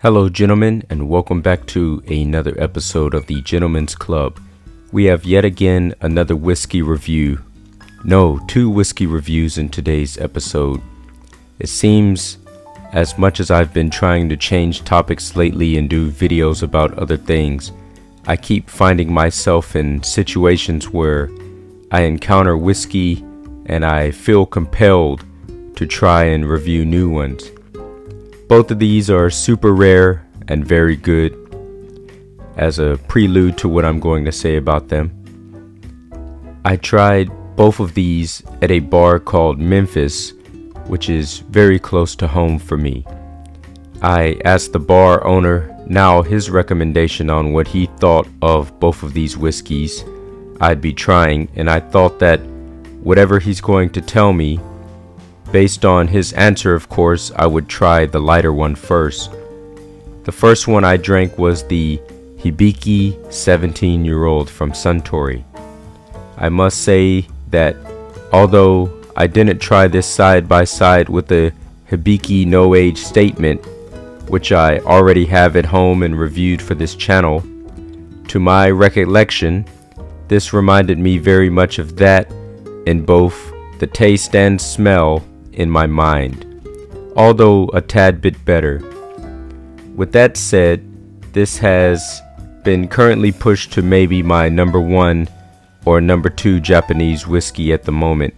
Hello gentlemen, and welcome back to another episode of the Gentleman's Club. We have yet again another whiskey review. No, two whiskey reviews in today's episode. It seems, as much as I've been trying to change topics lately and do videos about other things, I keep finding myself in situations where I encounter whiskey and I feel compelled to try and review new ones. Both of these are super rare and very good. As a prelude to what I'm going to say about them, I tried both of these at a bar called Memphis, which is very close to home for me. I asked the bar owner now his recommendation on what he thought of both of these whiskeys I'd be trying, and I thought that whatever he's going to tell me, based on his answer, of course, I would try the lighter one first. The first one I drank was the Hibiki 17-year-old from Suntory. I must say that although I didn't try this side by side with the Hibiki no age statement, which I already have at home and reviewed for this channel, to my recollection, this reminded me very much of that in both the taste and smell in my mind, although a tad bit better. With that said, this has been currently pushed to maybe my number 1 or number 2 Japanese whiskey at the moment.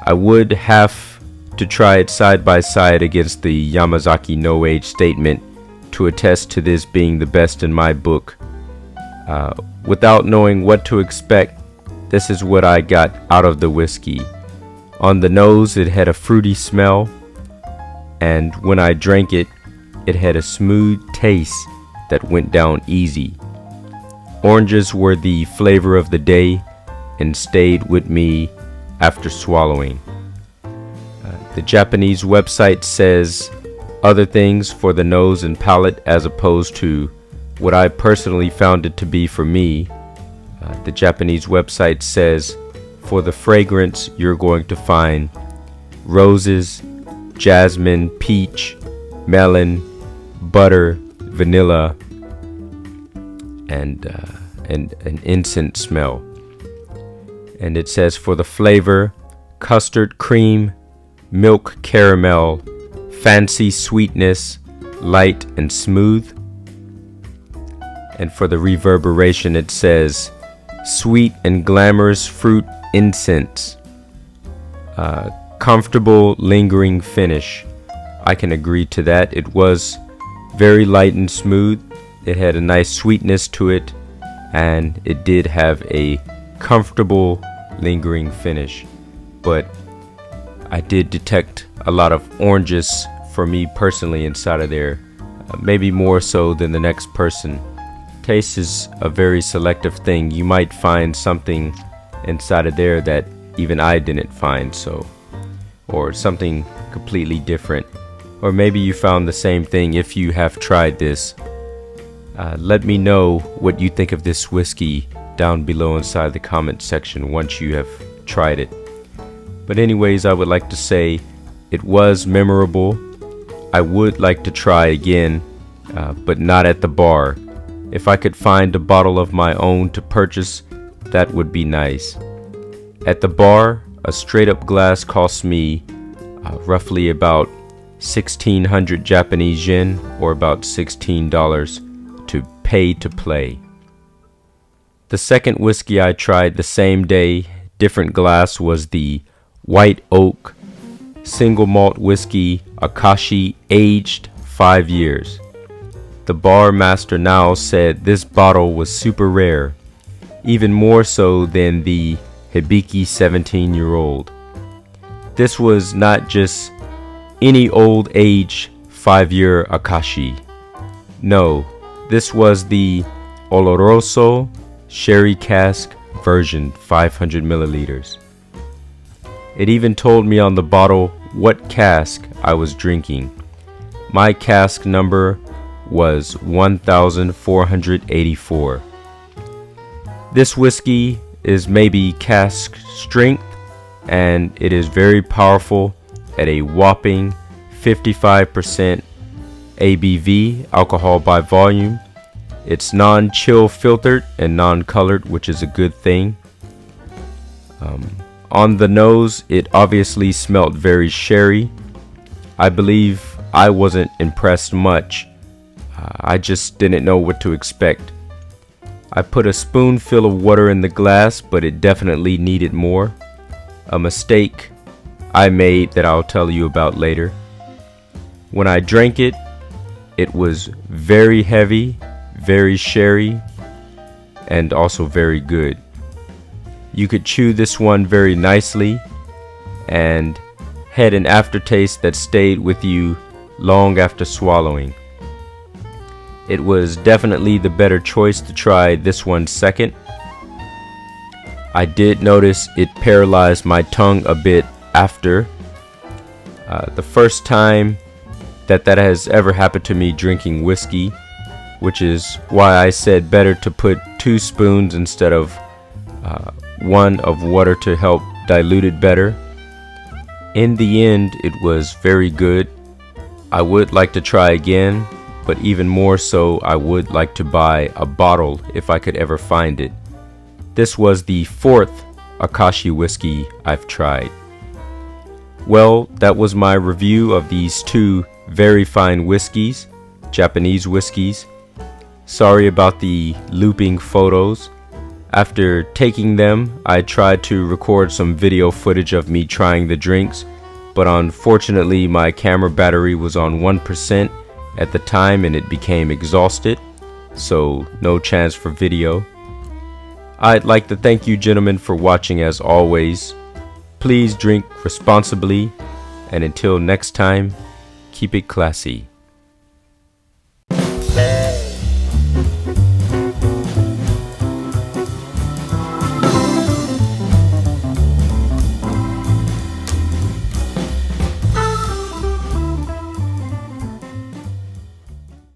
I would have to try it side by side against the Yamazaki no age statement to attest to this being the best in my book. Without knowing what to expect, this is what I got out of the whiskey. On the nose, it had a fruity smell, and when I drank it, it had a smooth taste that went down easy. Oranges were the flavor of the day and stayed with me after swallowing. The Japanese website says other things for the nose and palate as opposed to what I personally found it to be for me. The Japanese website says for the fragrance, you're going to find roses, jasmine, peach, melon, butter, vanilla, and an incense smell. And it says for the flavor, custard cream, milk caramel, fancy sweetness, light and smooth. And for the reverberation, it says sweet and glamorous fruit incense, comfortable lingering finish. I can agree to that. It was very light and smooth. It had a nice sweetness to it, and it did have a comfortable lingering finish. But I did detect a lot of oranges for me personally inside of there, maybe more so than the next person. Taste is a very selective thing. You might find something inside of there that even I didn't find, or something completely different, or maybe you found the same thing. If you have tried this, let me know what you think of this whiskey down below inside the comment section once you have tried it. But anyways, I would like to say it was memorable. I would like to try again, but not at the bar. If I could find a bottle of my own to purchase, that would be nice. At the bar, a straight up glass cost me roughly about 1,600 Japanese yen, or about $16 to pay to play. The second whiskey I tried the same day, different glass, was the White Oak Single Malt Whiskey Akashi, aged 5 years. The bar master now said this bottle was super rare, even more so than the Hibiki 17-year-old. This was not just any old age 5-year Akashi. No, this was the Oloroso Sherry Cask version, 500 milliliters. It even told me on the bottle what cask I was drinking. My cask number was 1484. This whiskey is maybe cask strength, and it is very powerful at a whopping 55% ABV, alcohol by volume. It's non-chill filtered and non-colored, which is a good thing. On the nose, it obviously smelled very sherry. I believe I wasn't impressed much. I just didn't know what to expect. I put a spoonful of water in the glass, but it definitely needed more. A mistake I made that I'll tell you about later. When I drank it, it was very heavy, very sherry, and also very good. You could chew this one very nicely and had an aftertaste that stayed with you long after swallowing. It was definitely the better choice to try this one second. I did notice it paralyzed my tongue a bit after. The first time that has ever happened to me drinking whiskey, which is why I said better to put 2 spoons instead of 1 of water to help dilute it better. In the end, it was very good. I would like to try again, but even more so, I would like to buy a bottle if I could ever find it. This was the 4th Akashi whiskey I've tried. Well, that was my review of these 2 very fine whiskeys, Japanese whiskeys. Sorry about the looping photos. After taking them, I tried to record some video footage of me trying the drinks, but unfortunately my camera battery was on 1% at the time and it became exhausted, so no chance for video. I'd like to thank you gentlemen for watching as always. Please drink responsibly, and until next time, keep it classy.